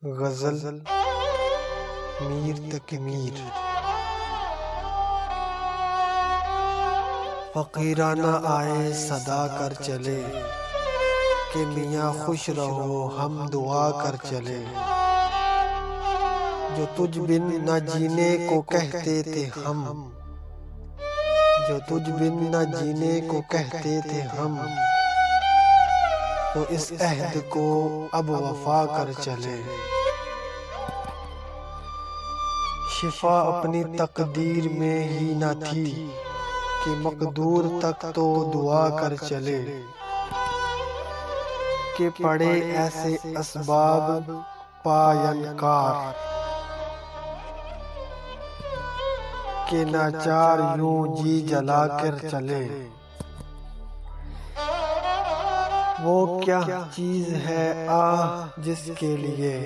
गज़ल मीर तक मीर। फ़कीराना आए सदा कर चले कि मियाँ खुश रहो हम दुआ कर चले। जो तुझ बिन न जीने को कहते थे हम, जो तुझ बिन न जीने को कहते थे हम, तो इस अहद को अब वफा कर चले। शिफा अपनी तकदीर में ही न थी कि मकदूर तक तो दुआ कर चले। कि पड़े ऐसे असबाब पायनकार के नाचार यूं जी जला कर चले। वो क्या चीज है आह जिसके लिए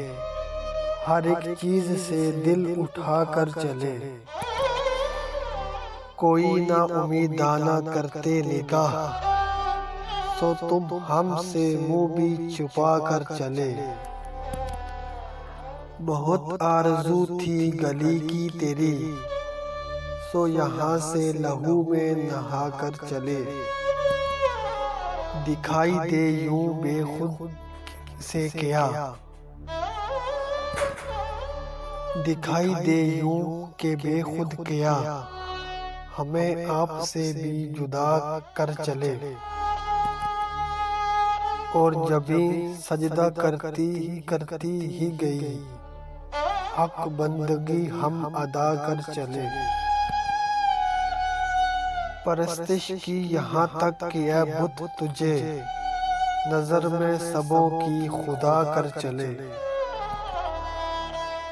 हर एक चीज से दिल उठा कर चले। कोई ना उम्मीदाना करते निगाह, सो तुम हमसे मुंह भी छुपा कर चले। बहुत आरज़ू थी गली की तेरी, सो यहाँ से लहू में नहा कर चले। दिखाई दे यूं बेखुद से क्या, दिखाई दे यूं के बेखुद क्या, हमें आपसे भी जुदा कर चले। और जबी सजदा करती ही गई, हक बंदगी हम अदा कर चले। परस्तिश की यहाँ तक कि ऐ बुत तुझे नजर में सबों की खुदा कर चले।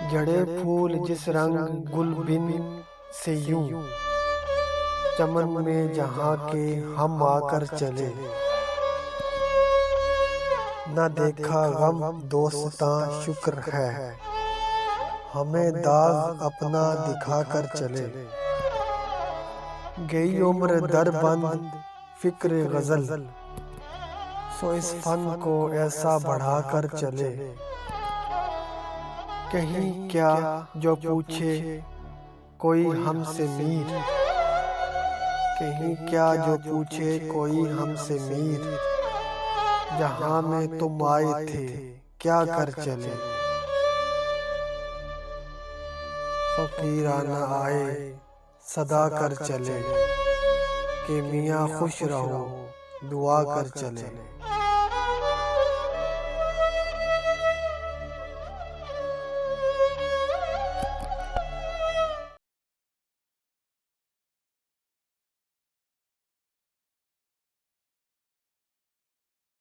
जड़े फूल जिस रंग गुल बिन से यूं चमन में जहाँ के हम आकर चले। न देखा गम दोस्तां शुक्र है, हमें दाग अपना दिखा कर चले। गई उम्र दर बंद फिक्र गजल, सो इस फन को ऐसा बढ़ा कर चले। कहीं क्या जो पूछे कोई हमसे मीर, कहीं क्या जो पूछे कोई हमसे मीर, जहाँ में तुम आए थे क्या कर चले। फ़कीराना आए सदा कर चले कि मियाँ खुश रहो दुआ कर चले।